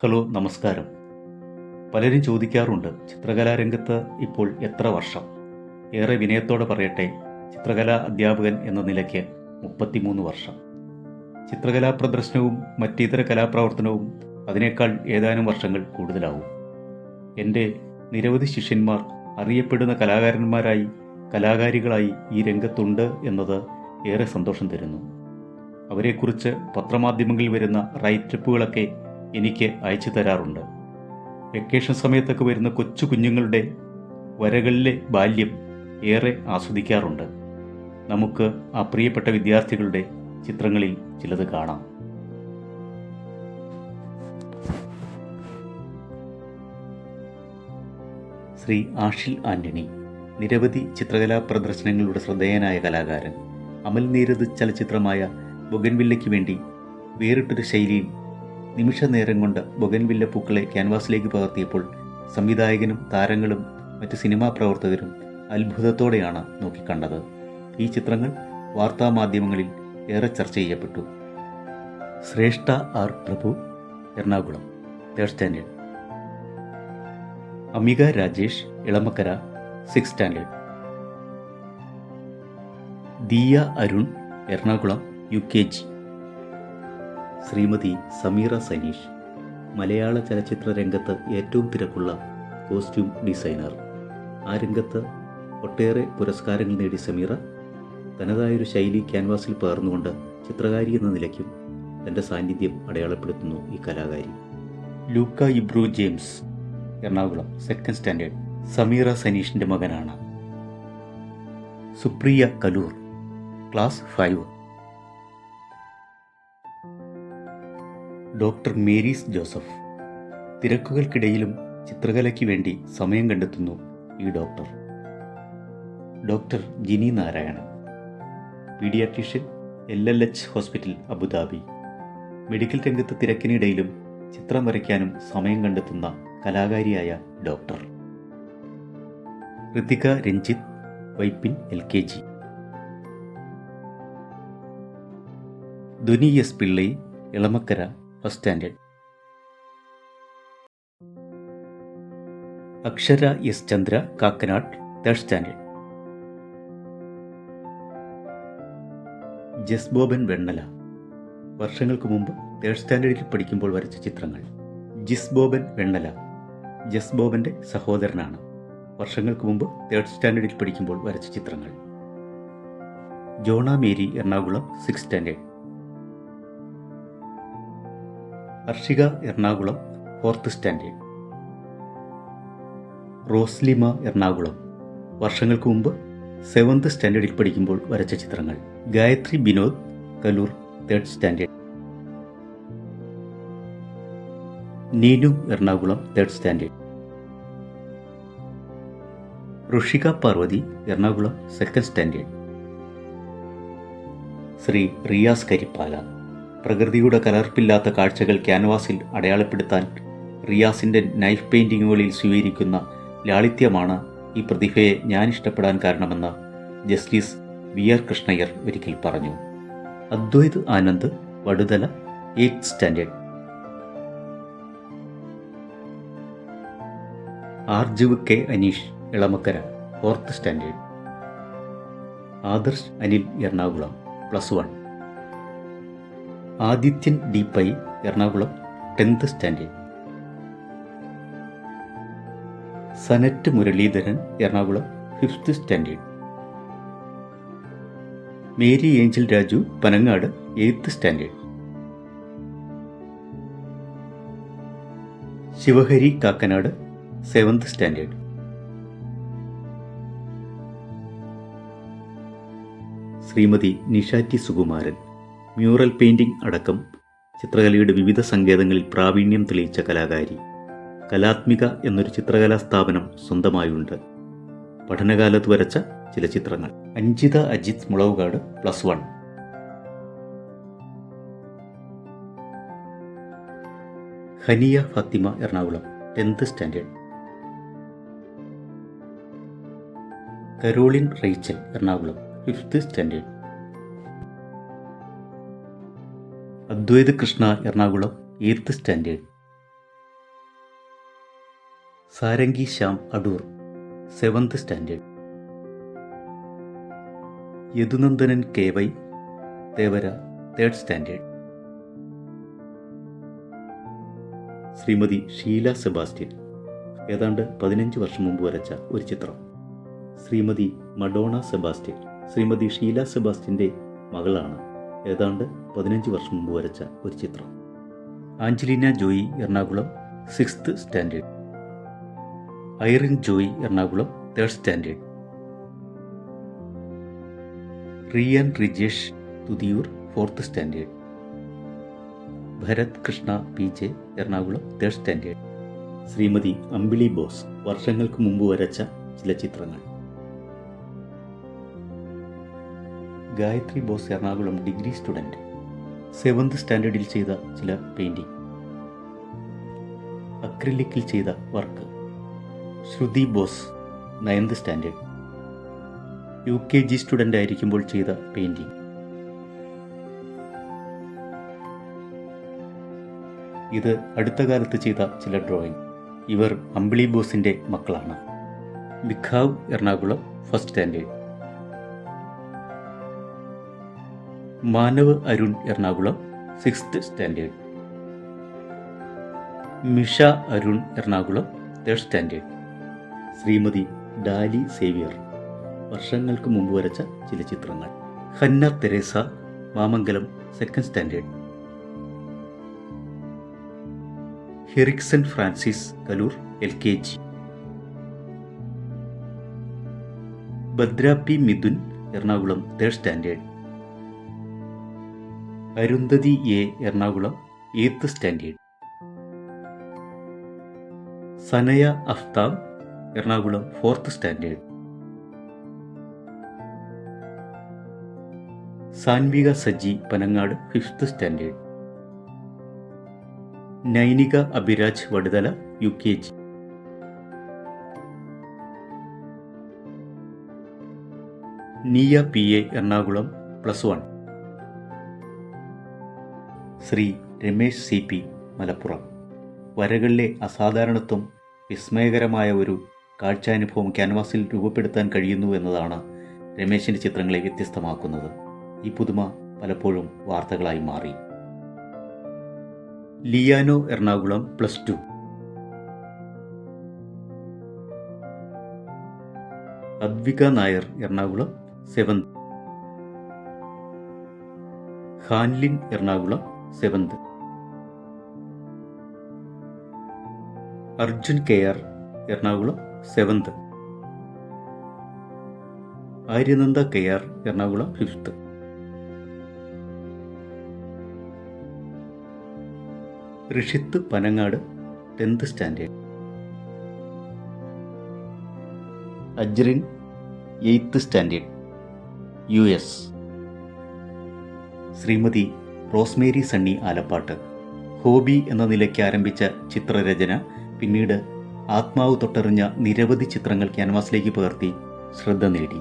Hello, നമസ്കാരം. പലരും ചോദിക്കാറുണ്ട്, ചിത്രകലാരംഗത്ത് ഇപ്പോൾ എത്ര വർഷം? ഏറെ വിനയത്തോടെ പറയട്ടെ, ചിത്രകലാ അധ്യാപകൻ എന്ന നിലയ്ക്ക് 33 വർഷം. ചിത്രകലാ പ്രദർശനവും മറ്റിതര കലാപ്രവർത്തനവും അതിനേക്കാൾ ഏതാനും വർഷങ്ങൾ കൂടുതലാവും. എൻ്റെ നിരവധി ശിഷ്യന്മാർ അറിയപ്പെടുന്ന കലാകാരന്മാരായി, കലാകാരികളായി ഈ രംഗത്തുണ്ട് എന്നത് ഏറെ സന്തോഷം തരുന്നു. അവരെക്കുറിച്ച് പത്രമാധ്യമങ്ങളിൽ വരുന്ന റൈറ്റപ്പുകളൊക്കെ എനിക്ക് അയച്ചു തരാറുണ്ട്. വെക്കേഷൻ സമയത്തൊക്കെ വരുന്ന കൊച്ചു കുഞ്ഞുങ്ങളുടെ വരകളിലെ ബാല്യം ഏറെ ആസ്വദിക്കാറുണ്ട്. നമുക്ക് ആ പ്രിയപ്പെട്ട വിദ്യാർത്ഥികളുടെ ചിത്രങ്ങളിൽ ചിലത് കാണാം. ശ്രീ ആഷിൽ ആന്റണി, നിരവധി ചിത്രകലാ പ്രദർശനങ്ങളുടെ ശ്രദ്ധേയനായ കലാകാരൻ. അമൽ നീരദ് ചലച്ചിത്രമായ ബൊഗൻവില്ലയ്ക്ക് വേണ്ടി വേറിട്ടൊരു ശൈലിയിൽ നിമിഷ നേരം കൊണ്ട് ബൊഗൻവില്ല പൂക്കളെ ക്യാൻവാസിലേക്ക് പകർത്തിയപ്പോൾ സംവിധായകനും താരങ്ങളും മറ്റ് സിനിമാ പ്രവർത്തകരും അത്ഭുതത്തോടെയാണ് നോക്കിക്കണ്ടത്. ഈ ചിത്രങ്ങൾ വാർത്താമാധ്യമങ്ങളിൽ ഏറെ ചർച്ച ചെയ്യപ്പെട്ടു. Shreshta R Prabhu, Ernakulam, 3rd standard. Amika Rajesh, Elamakkara, 6th standard. Diya Arun, Ernakulam, UKG. Shrimati Sameera Saneesh, മലയാള ചലച്ചിത്ര രംഗത്ത് ഏറ്റവും തിരക്കുള്ള കോസ്റ്റ്യൂം ഡിസൈനർ. ആ രംഗത്ത് ഒട്ടേറെ പുരസ്കാരങ്ങൾ നേടിയ സമീറ തനതായൊരു ശൈലി ക്യാൻവാസിൽ പകർന്നുകൊണ്ട് ചിത്രകാരി എന്ന നിലയ്ക്കും തൻ്റെ സാന്നിധ്യം അടയാളപ്പെടുത്തുന്നു ഈ കലാകാരി. Luka Ibru James, Ernakulam, 2nd standard. സമീറ സനീഷിൻ്റെ മകനാണ്. സുപ്രിയ കലൂർ, ക്ലാസ് 5. ഡോക്ടർ മേരീസ് ജോസഫ്, തിരക്കുകൾക്കിടയിലും ചിത്രകലയ്ക്ക് വേണ്ടി സമയം കണ്ടെത്തുന്നു ഈ doctor. Doctor Jini Narayanan, paediatrician, LLH hospital, Abu Dhabi. Medical രംഗത്ത് തിരക്കിനിടയിലും ചിത്രം വരയ്ക്കാനും സമയം കണ്ടെത്തുന്ന കലാകാരിയായ doctor. Ritika Ranjith, Vypin, LKG. Dhwani S Pillai, Elamakkara, 1st standard. Akshara S Chandra, Kakkanad, 3rd standard. Jas Boban Vennala, വർഷങ്ങൾക്ക് മുമ്പ് 3rd സ്റ്റാൻഡേർഡിൽ പഠിക്കുമ്പോൾ വരച്ച ചിത്രങ്ങൾ. ജിസ് ബോബൻ വെണ്ണല ജസ് ബോബൻ്റെ സഹോദരനാണ്. വർഷങ്ങൾക്ക് മുമ്പ് 3rd സ്റ്റാൻഡേർഡിൽ പഠിക്കുമ്പോൾ വരച്ച ചിത്രങ്ങൾ. Jona Mary, Ernakulam, 6th standard. Harshika, Ernakulam, 4th standard. Roslima, Ernakulam, വർഷങ്ങൾക്ക് മുമ്പ് 7th സ്റ്റാൻഡേർഡിൽ പഠിക്കുമ്പോൾ വരച്ച ചിത്രങ്ങൾ. Gayathri Binod, Kaloor, 3rd standard. Neenu, Ernakulam, 3rd standard. Rishika Parvathy, Ernakulam, 2nd standard. Shri Riyas Karippala, പ്രകൃതിയുടെ കലർപ്പില്ലാത്ത കാഴ്ചകൾ ക്യാൻവാസിൽ അടയാളപ്പെടുത്താൻ റിയാസിൻ്റെ നൈഫ് പെയിൻറ്റിങ്ങുകളിൽ സ്വീകരിക്കുന്ന ലാളിത്യമാണ് ഈ പ്രതിഭയെ ഞാൻ ഇഷ്ടപ്പെടാൻ കാരണമെന്ന് ജസ്റ്റിസ് VR കൃഷ്ണയ്യർ ഒരിക്കൽ പറഞ്ഞു. Advaith Anand, Vaduthala, 8th standard. Arjeev K Aneesh, Elamakkara, 4th standard. Adarsh Anil, Ernakulam, +1. Adithyan D Pai, Ernakulam, 10th standard. Sanat Muraleedharan, Ernakulam, 5th standard. Mary Angel Raju, Panangad, 8th standard. Shivahari Kakkanad, 7th standard. Shrimati Nishati Sukumaran, mural painting അടക്കം ചിത്രകലയുടെ വിവിധ സങ്കേതങ്ങളിൽ പ്രാവീണ്യം തെളിയിച്ച കലാകാരി. കലാത്മിക എന്നൊരു ചിത്രകലാ സ്ഥാപനം സ്വന്തമായുണ്ട്. പഠനകാലത്ത് വരച്ച ചില ചിത്രങ്ങൾ. Anjitha Ajith, Mulavukad, +1. Haniya Fathima, Ernakulam, 10th standard. Caroline Rachel, Ernakulam, 5th standard. Advaith Krishna, Ernakulam, 8th standard. Sarangi Shyam Adoor 7th standard. Yadunandanan KY Thevara 3rd standard. Shrimati Sheela Sebastian ഏതാണ്ട് 15 വർഷം മുമ്പ് വരച്ച ഒരു ചിത്രം. ശ്രീമതി മഡോണ സെബാസ്റ്റ്യൻ ശ്രീമതി ഷീല സെബാസ്റ്റ്യൻ്റെ മകളാണ്. ഏതാണ്ട് 15 വർഷം മുമ്പ് വരച്ച ഒരു ചിത്രം. Angelina Joy Ernakulam 6th standard. Irin Joy Ernakulam 3rd standard. Riyan Rijesh Thuthiyoor 4th standard. Bharath Krishna PJ Ernakulam 3rd standard. Srimathi Ambili Bose വർഷങ്ങൾക്ക് മുമ്പ് വരച്ച ചില ചിത്രങ്ങൾ. Gayathri Bose Ernakulam degree student 7th സ്റ്റാൻഡേർഡിൽ ചെയ്ത ചില പെയിൻറ്റിംഗ്. അക്രിലിക്കിൽ ചെയ്ത work. Sruthi Bose 9th standard. UKG student ആയിരിക്കുമ്പോൾ ചെയ്ത പെയിൻറ്റിംഗ്. ഇത് അടുത്ത കാലത്ത് ചെയ്ത ചില ഡ്രോയിങ്. ഇവർ അമ്പിളി ബോസിൻ്റെ മക്കളാണ്. Mikhav Ernakulam 1st standard. Manav Arun Ernakulam 6th standard. Misha Arun Ernakulam 3rd standard. Srimathi Dali Xavier വർഷങ്ങൾക്ക് മുമ്പ് വരച്ച ചില ചിത്രങ്ങൾ. Hanna Theresa Mamangalam 2nd standard. Herickson Francis Kaloor LKG. Bhadra P Mithun Ernakulam 3rd standard. Arundhati A Ernakulam 8th standard. Sanaya Aftab Ernakulam 4th standard. Sanvika Saji Panangad 5th standard. Nainika Abhiraj Vaduthala UKG. Niya PA Ernakulam +1. Shri Ramesh CP Malappuram. വരകളിലെ അസാധാരണത്വം വിസ്മയകരമായ ഒരു കാഴ്ചാനുഭവം ക്യാൻവാസിൽ രൂപപ്പെടുത്താൻ കഴിയുന്നു എന്നതാണ് രമേശിൻ്റെ ചിത്രങ്ങളെ വ്യത്യസ്തമാക്കുന്നത്. ഈ പുതുമ പലപ്പോഴും വാർത്തകളായി മാറി. Liano Ernakulam +2. Advika Nair Ernakulam 7th. Hanlin Ernakulam 7th. Arjun KR Ernakulam 7th. Aryananda KR Ernakulam 5th. Rishith Panangad 10th standard. Ajrin 8th standard US. Srimathi Rosemary Sunny Alappatt hobby എന്ന നിലയ്ക്ക് ആരംഭിച്ച ചിത്രരചന പിന്നീട് ആത്മാവ് തൊട്ടറിഞ്ഞ നിരവധി ചിത്രങ്ങൾ ക്യാൻവാസിലേക്ക് പകർത്തി ശ്രദ്ധ നേടി.